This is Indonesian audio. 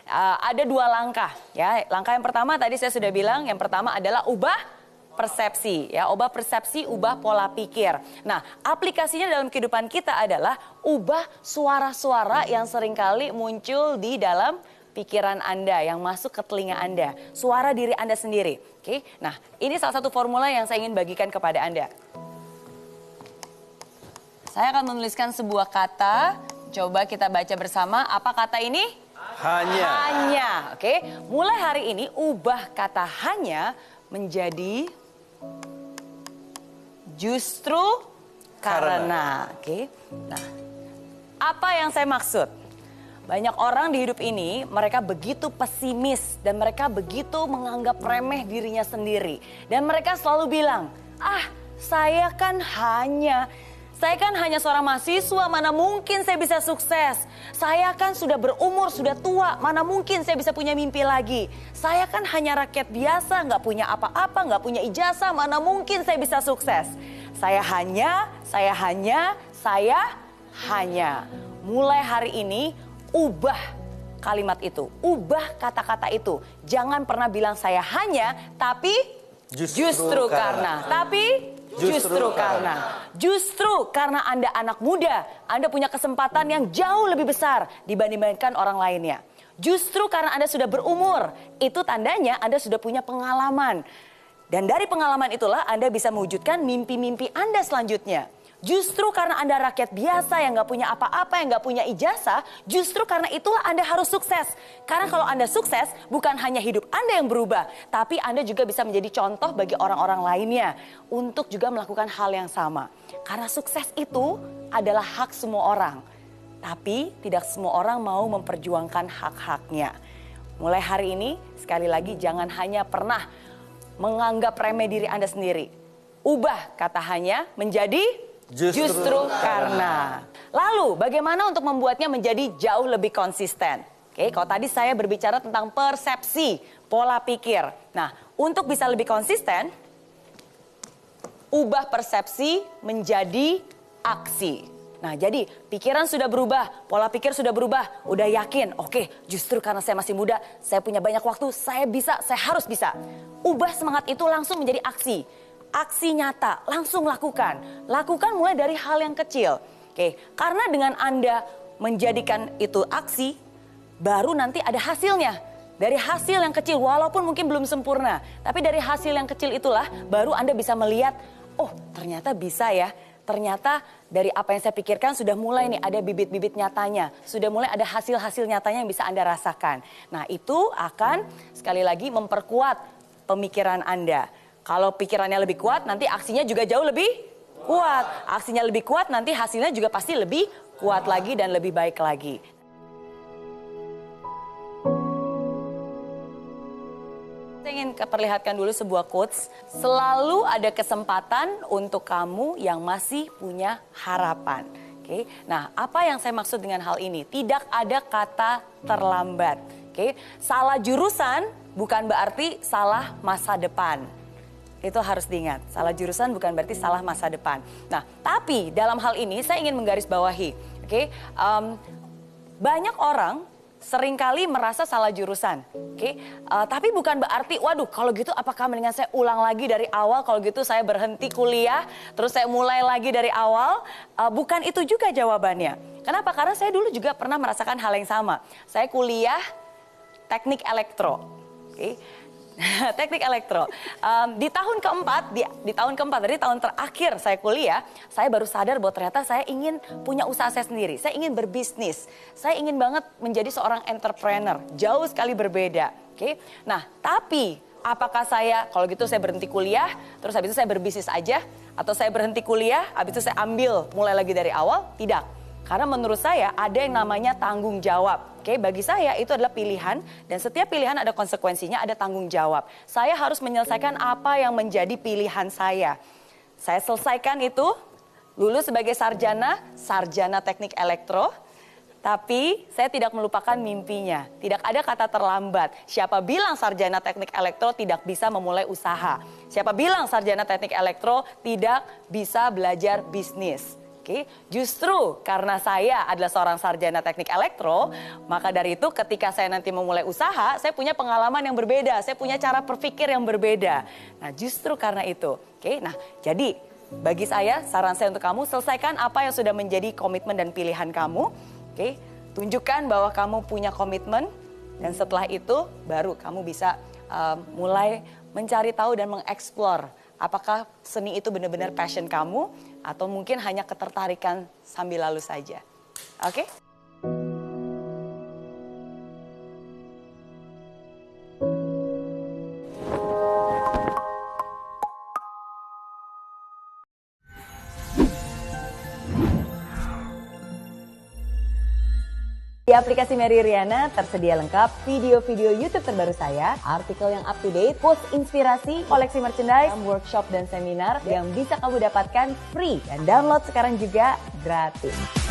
ada dua langkah ya. Langkah yang pertama tadi saya sudah bilang, yang pertama adalah ubah persepsi ya, ubah persepsi, ubah pola pikir. Nah, aplikasinya dalam kehidupan kita adalah ubah suara-suara yang seringkali muncul di dalam pikiran Anda, yang masuk ke telinga Anda, suara diri Anda sendiri. Oke, nah ini salah satu formula yang saya ingin bagikan kepada Anda. Saya akan menuliskan sebuah kata, coba kita baca bersama. Apa kata ini? Hanya. Hanya, oke. Mulai hari ini ubah kata hanya menjadi justru karena. Oke. Nah, apa yang saya maksud? Banyak orang di hidup ini, mereka begitu pesimis dan mereka begitu menganggap remeh dirinya sendiri. Dan mereka selalu bilang, saya kan hanya seorang mahasiswa, mana mungkin saya bisa sukses. Saya kan sudah berumur, sudah tua, mana mungkin saya bisa punya mimpi lagi. Saya kan hanya rakyat biasa, nggak punya apa-apa, nggak punya ijazah, mana mungkin saya bisa sukses. Saya hanya. Mulai hari ini, ubah kalimat itu, ubah kata-kata itu. Jangan pernah bilang saya hanya, tapi justru karena. Justru karena Anda anak muda, Anda punya kesempatan yang jauh lebih besar dibandingkan orang lainnya. Justru karena Anda sudah berumur, itu tandanya Anda sudah punya pengalaman. Dan dari pengalaman itulah Anda bisa mewujudkan mimpi-mimpi Anda selanjutnya. Justru karena Anda rakyat biasa yang gak punya apa-apa, yang gak punya ijazah, justru karena itulah Anda harus sukses. Karena kalau Anda sukses, bukan hanya hidup Anda yang berubah, tapi Anda juga bisa menjadi contoh bagi orang-orang lainnya untuk juga melakukan hal yang sama. Karena sukses itu adalah hak semua orang, tapi tidak semua orang mau memperjuangkan hak-haknya. Mulai hari ini, sekali lagi jangan hanya pernah menganggap remeh diri Anda sendiri. Ubah kata hanya menjadi justru karena. Lalu bagaimana untuk membuatnya menjadi jauh lebih konsisten? Oke, kalau tadi saya berbicara tentang persepsi, pola pikir. Nah, untuk bisa lebih konsisten, ubah persepsi menjadi aksi. Nah, jadi pikiran sudah berubah, pola pikir sudah berubah, udah yakin, oke, justru karena saya masih muda, saya punya banyak waktu, saya bisa, saya harus bisa. Ubah semangat itu langsung menjadi aksi. Aksi nyata, langsung lakukan. Lakukan mulai dari hal yang kecil. Oke, karena dengan Anda menjadikan itu aksi, baru nanti ada hasilnya. Dari hasil yang kecil, walaupun mungkin belum sempurna, tapi dari hasil yang kecil itulah baru Anda bisa melihat, oh ternyata bisa ya. Ternyata dari apa yang saya pikirkan sudah mulai nih ada bibit-bibit nyatanya. Sudah mulai ada hasil-hasil nyatanya yang bisa Anda rasakan. Nah, itu akan sekali lagi memperkuat pemikiran Anda. Kalau pikirannya lebih kuat, nanti aksinya juga jauh lebih kuat. Aksinya lebih kuat, nanti hasilnya juga pasti lebih kuat lagi dan lebih baik lagi. Saya ingin perlihatkan dulu sebuah quotes. Selalu ada kesempatan untuk kamu yang masih punya harapan. Oke. Nah, apa yang saya maksud dengan hal ini? Tidak ada kata terlambat. Oke. Salah jurusan bukan berarti salah masa depan. Itu harus diingat, salah jurusan bukan berarti salah masa depan. Nah, tapi dalam hal ini saya ingin menggarisbawahi, banyak orang seringkali merasa salah jurusan, tapi bukan berarti, waduh kalau gitu apakah mendingan saya ulang lagi dari awal, kalau gitu saya berhenti kuliah, terus saya mulai lagi dari awal, bukan itu juga jawabannya. Kenapa? Karena saya dulu juga pernah merasakan hal yang sama. Saya kuliah teknik elektro, teknik elektro. Di tahun keempat, dari tahun terakhir saya kuliah, saya baru sadar bahwa ternyata saya ingin punya usaha saya sendiri. Saya ingin berbisnis. Saya ingin banget menjadi seorang entrepreneur. Jauh sekali berbeda. Nah, tapi apakah kalau gitu saya berhenti kuliah, terus habis itu saya berbisnis aja? Atau saya berhenti kuliah, habis itu saya mulai lagi dari awal? Tidak. Karena menurut saya ada yang namanya tanggung jawab. Bagi saya itu adalah pilihan dan setiap pilihan ada konsekuensinya, ada tanggung jawab. Saya harus menyelesaikan apa yang menjadi pilihan saya. Saya selesaikan itu, lulus sebagai sarjana teknik elektro. Tapi saya tidak melupakan mimpinya. Tidak ada kata terlambat. Siapa bilang sarjana teknik elektro tidak bisa memulai usaha? Siapa bilang sarjana teknik elektro tidak bisa belajar bisnis? Oke, justru karena saya adalah seorang sarjana teknik elektro, maka dari itu ketika saya nanti memulai usaha, saya punya pengalaman yang berbeda, saya punya cara berpikir yang berbeda. Nah, justru karena itu. Oke, nah jadi bagi saya, saran saya untuk kamu, selesaikan apa yang sudah menjadi komitmen dan pilihan kamu. Oke, tunjukkan bahwa kamu punya komitmen, dan setelah itu baru kamu bisa mulai mencari tahu dan mengeksplor apakah seni itu benar-benar passion kamu atau mungkin hanya ketertarikan sambil lalu saja. Oke? Di aplikasi Mary Riana tersedia lengkap video-video YouTube terbaru saya, artikel yang up to date, post inspirasi, koleksi merchandise, workshop dan seminar yang bisa kamu dapatkan free dan download sekarang juga gratis.